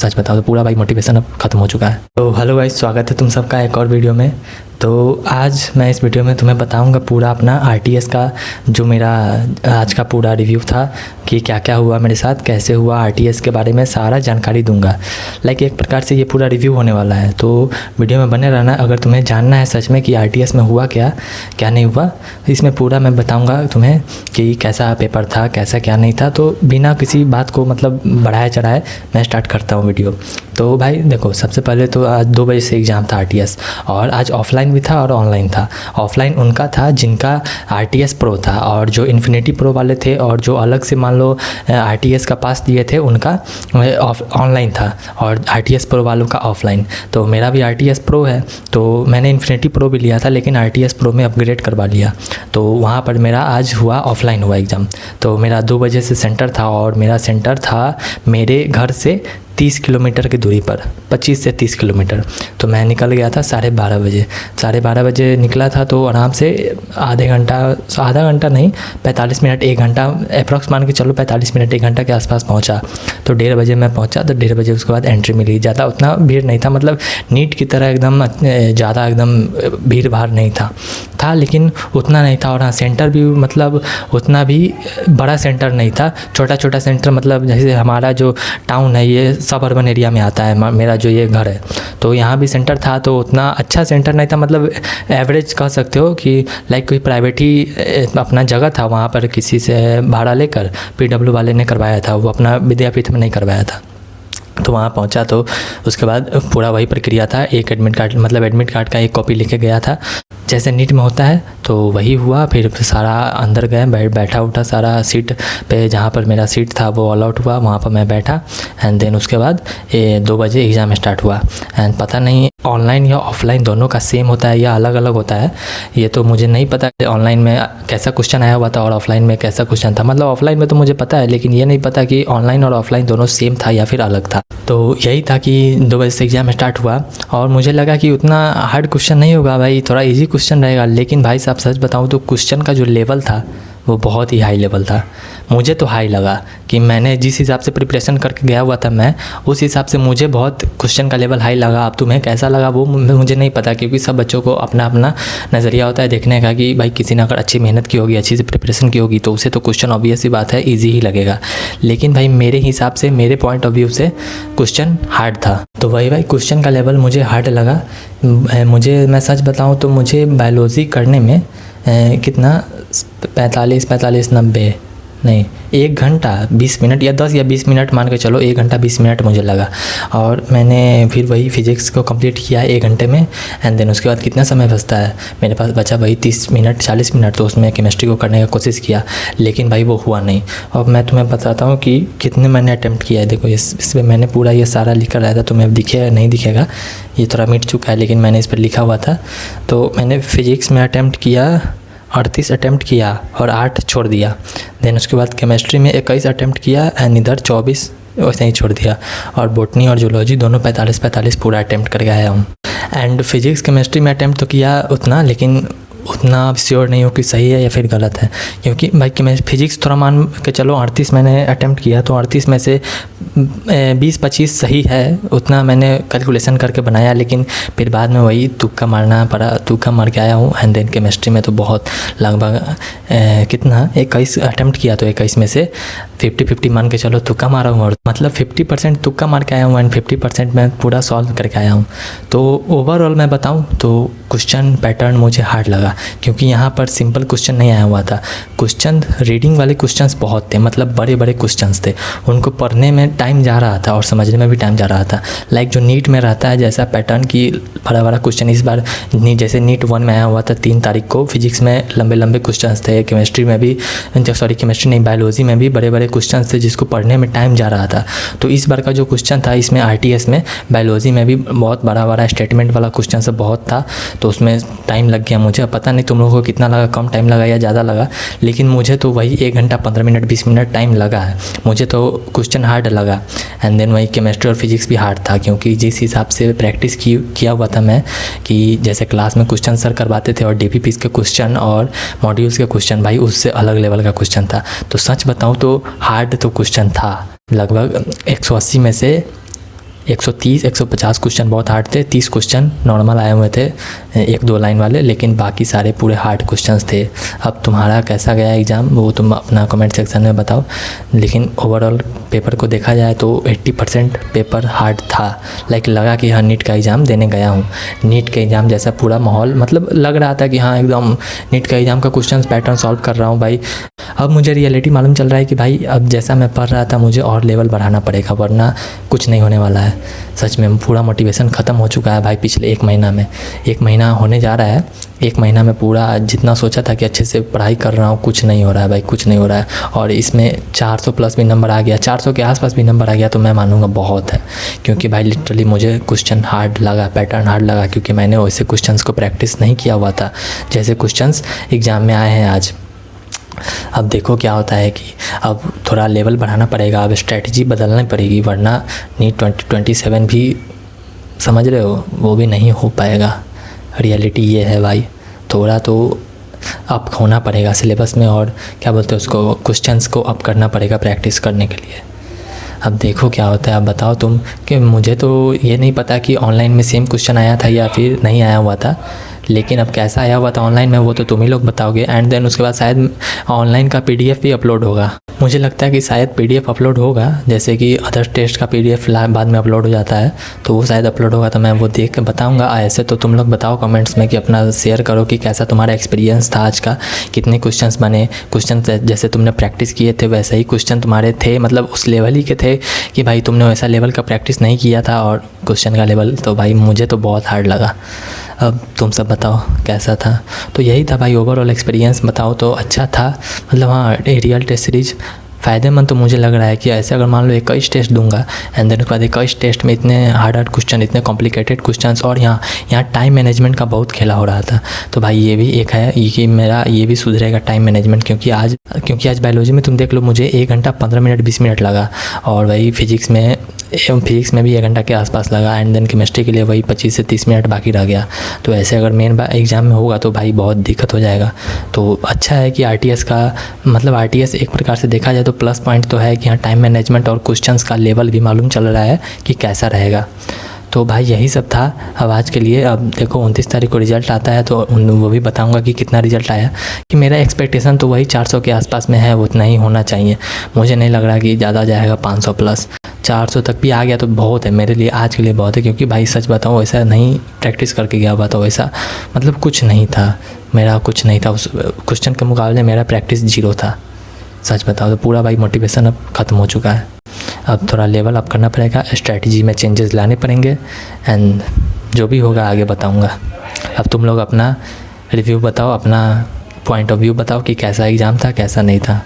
सच बताओ तो पूरा भाई मोटिवेशन अब खत्म हो चुका है। तो हेलो गाइस, स्वागत है तुम सबका एक और वीडियो में। तो आज मैं इस वीडियो में तुम्हें बताऊंगा पूरा अपना आरटीएस का जो मेरा आज का पूरा रिव्यू था कि क्या क्या हुआ मेरे साथ, कैसे हुआ, आरटीएस के बारे में सारा जानकारी दूंगा। लाइक एक प्रकार से ये पूरा रिव्यू होने वाला है, तो वीडियो में बने रहना। अगर तुम्हें जानना है सच में कि आरटीएस में हुआ क्या क्या नहीं हुआ, इसमें पूरा मैं बताऊँगा तुम्हें कि कैसा पेपर था, कैसा क्या नहीं था। तो बिना किसी बात को मतलब बढ़ाए चढ़ाए मैं स्टार्ट करता हूँ वीडियो। तो भाई देखो, सबसे पहले तो आज 2 बजे से एग्ज़ाम था आरटीएस, और आज ऑफलाइन भी था और ऑनलाइन था। ऑफलाइन उनका था जिनका आरटीएस प्रो था, और जो इन्फिनिटी प्रो वाले थे और जो अलग से मान लो आरटीएस का पास दिए थे उनका ऑनलाइन था, और आरटीएस प्रो वालों का ऑफलाइन। तो मेरा भी आरटीएस प्रो है, तो मैंने इन्फिनिटी प्रो भी लिया था लेकिन आरटीएस प्रो में अपग्रेड करवा लिया। तो वहाँ पर मेरा आज हुआ ऑफलाइन हुआ एग्ज़ाम। तो मेरा 2 बजे से सेंटर था, और मेरा सेंटर था मेरे घर से 30 किलोमीटर की दूरी पर, 25 से 30 किलोमीटर। तो मैं निकल गया था 12:30 बजे। 12:30 बजे निकला था तो आराम से आधा घंटा नहीं, 45 मिनट 1 घंटा अप्रॉक्स मान के चलो, 45 मिनट 1 घंटा के आसपास पहुंचा। तो 1:30 बजे मैं पहुंचा, तो 1:30 बजे उसके बाद एंट्री मिली। ज़्यादा उतना भीड़ नहीं था, मतलब नीट की तरह एकदम ज़्यादा एकदम भीड़ भाड़ नहीं था लेकिन उतना नहीं था। और हाँ, सेंटर भी मतलब उतना भी बड़ा सेंटर नहीं था, छोटा छोटा सेंटर। मतलब जैसे हमारा जो टाउन है ये सब अर्बन एरिया में आता है, मेरा जो ये घर है, तो यहाँ भी सेंटर था। तो उतना अच्छा सेंटर नहीं था, मतलब एवरेज कह सकते हो कि लाइक कोई प्राइवेट ही अपना जगह था, वहाँ पर किसी से भाड़ा लेकर पीडब्ल्यू वाले ने करवाया था, वो अपना विद्यापीठ में नहीं करवाया था। तो वहाँ पहुँचा तो उसके बाद पूरा वही प्रक्रिया था। एक एडमिट कार्ड, मतलब एडमिट कार्ड का एक कॉपी लेके गया था, जैसे नीट में होता है। तो वही हुआ। फिर सारा अंदर गए, बैठा उठा सारा सीट पे, जहाँ पर मेरा सीट था वो ऑल आउट हुआ, वहाँ पर मैं बैठा। एंड देन उसके बाद 2 बजे एग्ज़ाम स्टार्ट हुआ। एंड पता नहीं ऑनलाइन या ऑफलाइन दोनों का सेम होता है या अलग अलग होता है, ये तो मुझे नहीं पता। ऑनलाइन में कैसा क्वेश्चन आया हुआ था और ऑफलाइन में कैसा क्वेश्चन था। मतलब ऑफलाइन में तो मुझे पता है, लेकिन ये नहीं पता कि ऑनलाइन और ऑफलाइन दोनों सेम था या फिर अलग था। तो यही था कि 2 बजे से एग्ज़ाम स्टार्ट हुआ, और मुझे लगा कि उतना हार्ड क्वेश्चन नहीं होगा भाई, थोड़ा इजी क्वेश्चन रहेगा। लेकिन भाई साहब सच बताऊँ तो क्वेश्चन का जो लेवल था वो बहुत ही हाई लेवल था। मुझे तो हाई लगा कि मैंने जिस हिसाब से प्रिपरेशन करके गया हुआ था मैं, उस हिसाब से मुझे बहुत क्वेश्चन का लेवल हाई लगा। अब तुम्हें कैसा लगा वो मुझे नहीं पता, क्योंकि सब बच्चों को अपना अपना नज़रिया होता है देखने का कि भाई किसी ने अगर अच्छी मेहनत की होगी, अच्छी से प्रिपरेशन की होगी, तो उसे तो क्वेश्चन ऑब्वियस सी बात है ईजी ही लगेगा। लेकिन भाई मेरे हिसाब से, मेरे पॉइंट ऑफ व्यू से क्वेश्चन हार्ड था। तो वही भाई क्वेश्चन का लेवल मुझे हार्ड लगा। मैं सच बताऊँ तो मुझे बायोलॉजी करने में कितना 45 90 नहीं, 1 घंटा 20 मिनट या 10 या 20 मिनट मान के चलो, 1 घंटा 20 मिनट मुझे लगा। और मैंने फिर वही फिज़िक्स को कंप्लीट किया 1 घंटे में। एंड देन उसके बाद कितना समय बचता है मेरे पास, बचा वही 30 मिनट 40 मिनट। तो उसमें केमिस्ट्री को करने का कोशिश किया, लेकिन भाई वो हुआ नहीं। और मैं तुम्हें बताता हूँ कि कितने मैंने अटैम्प्ट किया है। देखो इसमें मैंने पूरा ये सारा लिखा रहा था, तुम्हें दिखेगा नहीं दिखेगा, ये थोड़ा मिट चुका है, लेकिन मैंने इस पर लिखा हुआ था। तो मैंने फ़िज़िक्स में अटैम्प्ट किया 38 अटैम्प्ट किया और 8 छोड़ दिया। देन उसके बाद केमिस्ट्री में 21 अटैम्प्ट किया एंड इधर 24 वैसे ही छोड़ दिया। और बॉटनी और जूलॉजी दोनों 45 पूरा अटैम्प्ट करके आया हूँ। एंड फिज़िक्स केमिस्ट्री में अटैम्प्ट तो किया उतना, लेकिन उतना श्योर नहीं हो कि सही है या फिर गलत है, क्योंकि भाई फिज़िक्स थोड़ा मान के चलो 38 मैंने अटैम्प्ट किया, तो 38 में से 20-25 सही है, उतना मैंने कैलकुलेशन करके बनाया। लेकिन फिर बाद में वही तुक्का मारना पड़ा, तुक्का मार के आया हूँ। एंड देन केमिस्ट्री में तो बहुत लगभग कितना 21 अटैम्प्ट किया, तो 21 में से 50-50 मान के चलो तुक्का मारा हूँ, और मतलब 50% तुक्का मार के आया हूँ एंड 50% मैं पूरा सॉल्व करके आया हूँ। तो ओवरऑल मैं बताऊँ तो क्वेश्चन पैटर्न मुझे हार्ड लगा, क्योंकि यहाँ पर सिंपल क्वेश्चन नहीं आया हुआ था। क्वेश्चन रीडिंग वाले क्वेश्चंस बहुत थे, मतलब बड़े बड़े क्वेश्चंस थे, उनको पढ़ने में टाइम जा रहा था और समझने में भी टाइम जा रहा था। लाइक जो नीट में रहता है जैसा पैटर्न की बड़ा बड़ा क्वेश्चन, इस बार जैसे नीट 1 में आया हुआ था 3 तारीख को, फिजिक्स में लंबे लंबे क्वेश्चंस थे, केमिस्ट्री में भी केमिस्ट्री नहीं बायोलॉजी में भी बड़े बड़े क्वेश्चंस थे जिसको पढ़ने में टाइम जा रहा था। तो इस बार का जो क्वेश्चन था इसमें आरटीएस में बायोलॉजी में भी बहुत बड़ा बड़ा स्टेटमेंट वाला क्वेश्चन सब बहुत था, तो उसमें टाइम लग गया मुझे। पता नहीं तुम लोगों को कितना लगा, कम टाइम लगा या ज़्यादा लगा, लेकिन मुझे तो वही 1 घंटा 15 मिनट 20 मिनट टाइम लगा है। मुझे तो क्वेश्चन हार्ड लगा। एंड देन वही केमिस्ट्री और फिजिक्स भी हार्ड था, क्योंकि जिस हिसाब से प्रैक्टिस किया हुआ था मैं, कि जैसे क्लास में क्वेश्चन सर करवाते थे और डीपीपीस के क्वेश्चन और मॉड्यूल्स के क्वेश्चन, भाई उससे अलग लेवल का क्वेश्चन था। तो सच बताऊँ तो हार्ड तो क्वेश्चन था, लगभग 180 में से 130 150 क्वेश्चन बहुत हार्ड थे, 30 क्वेश्चन नॉर्मल आए हुए थे, 1-2 लाइन वाले, लेकिन बाकी सारे पूरे हार्ड क्वेश्चंस थे। अब तुम्हारा कैसा गया एग्ज़ाम वो तुम अपना कमेंट सेक्शन में बताओ। लेकिन ओवरऑल पेपर को देखा जाए तो 80% पेपर हार्ड था। लाइक लगा कि हाँ नीट का एग्ज़ाम देने गया हूँ, नीट के एग्ज़ाम जैसा पूरा माहौल मतलब लग रहा था कि हाँ एकदम नीट का एग्ज़ाम का क्वेश्चन पैटर्न सॉल्व कर रहा हूँ भाई। अब मुझे रियलिटी मालूम चल रहा है कि भाई अब जैसा मैं पढ़ रहा था मुझे और लेवल बढ़ाना पड़ेगा, वरना कुछ नहीं होने वाला है। सच में पूरा मोटिवेशन ख़त्म हो चुका है भाई पिछले 1 महीना में। 1 महीना होने जा रहा है, 1 महीना में पूरा जितना सोचा था कि अच्छे से पढ़ाई कर रहा हूँ कुछ नहीं हो रहा है भाई, कुछ नहीं हो रहा है। और इसमें 400 प्लस भी नंबर आ गया, 400 के आसपास भी नंबर आ गया तो मैं मानूंगा बहुत है। क्योंकि भाई लिटरली मुझे क्वेश्चन हार्ड लगा, पैटर्न हार्ड लगा, क्योंकि मैंने वैसे क्वेश्चंस को प्रैक्टिस नहीं किया हुआ था जैसे क्वेश्चंस एग्ज़ाम में आए हैं आज। अब देखो क्या होता है कि अब थोड़ा लेवल बढ़ाना पड़ेगा, अब स्ट्रेटजी बदलनी पड़ेगी, वरना नीट 2027 भी समझ रहे हो वो भी नहीं हो पाएगा। रियलिटी ये है भाई, थोड़ा तो अप होना पड़ेगा सिलेबस में, और क्या बोलते हैं उसको, क्वेश्चंस को अप करना पड़ेगा प्रैक्टिस करने के लिए। अब देखो क्या होता है। अब बताओ तुम, कि मुझे तो ये नहीं पता कि ऑनलाइन में सेम क्वेश्चन आया था या फिर नहीं आया हुआ था, लेकिन अब कैसा आया हुआ था ऑनलाइन में वो तो तुम ही लोग बताओगे। एंड देन उसके बाद शायद ऑनलाइन का PDF भी अपलोड होगा। मुझे लगता है कि शायद PDF अपलोड होगा, जैसे कि अदर टेस्ट का PDF बाद में अपलोड हो जाता है, तो वो शायद अपलोड होगा तो मैं वो देख के बताऊंगा। ऐसे तो तुम लोग बताओ कमेंट्स में कि अपना शेयर करो कि कैसा तुम्हारा एक्सपीरियंस था आज का, कितने क्वेश्चंस बने, क्वेश्चन जैसे तुमने प्रैक्टिस किए थे वैसे ही क्वेश्चन तुम्हारे थे, मतलब उस लेवल ही के थे कि भाई तुमने वैसा लेवल का प्रैक्टिस नहीं किया था, और क्वेश्चन का लेवल तो भाई मुझे तो बहुत हार्ड लगा। अब तुम सब बताओ कैसा था। तो यही था भाई, ओवरऑल एक्सपीरियंस बताओ तो अच्छा था, मतलब हाँ रियल टेस्ट सीरीज फ़ायदेमंद तो मुझे लग रहा है कि ऐसे अगर मान लो 21 टेस्ट दूंगा एंड देन उसके बाद 21 टेस्ट में इतने हार्ड क्वेश्चन, इतने कॉम्प्लिकेटेड क्वेश्चंस, और यहाँ टाइम मैनेजमेंट का बहुत खेला हो रहा था। तो भाई ये भी एक है कि मेरा ये भी सुधरेगा टाइम मैनेजमेंट, क्योंकि आज बायोलॉजी में तुम देख लो मुझे 1 घंटा 15 मिनट 20 मिनट लगा, और वही फिजिक्स में भी 1 घंटा के आसपास लगा, एंड देन केमिस्ट्री के लिए वही 25 से 30 मिनट बाकी रह गया। तो ऐसे अगर मेन एग्ज़ाम में होगा तो भाई बहुत दिक्कत हो जाएगा। तो अच्छा है कि RTS का मतलब RTS एक प्रकार से देखा जाए तो प्लस पॉइंट तो है कि यहाँ टाइम मैनेजमेंट और क्वेश्चंस का लेवल भी मालूम चल रहा है कि कैसा रहेगा। तो भाई यही सब था अब आज के लिए। अब देखो 29 तारीख को रिज़ल्ट आता है तो वो भी बताऊंगा कि कितना रिज़ल्ट आया। कि मेरा एक्सपेक्टेशन तो वही 400 के आसपास में है, उतना ही होना चाहिए। मुझे नहीं लग रहा कि ज़्यादा जाएगा, 500 प्लस 400 तक भी आ गया तो बहुत है मेरे लिए, आज के लिए बहुत है। क्योंकि भाई सच बताऊँ वैसा नहीं प्रैक्टिस करके गया हुआ था, वैसा मतलब कुछ नहीं था मेरा, कुछ नहीं था उस क्वेश्चन के मुकाबले मेरा प्रैक्टिस 0 था। सच बताओ तो पूरा भाई मोटिवेशन अब ख़त्म हो चुका है। अब थोड़ा लेवल अप करना पड़ेगा, स्ट्रैटेजी में चेंजेस लाने पड़ेंगे, एंड जो भी होगा आगे बताऊंगा। अब तुम लोग अपना रिव्यू बताओ, अपना पॉइंट ऑफ व्यू बताओ कि कैसा एग्ज़ाम था कैसा नहीं था।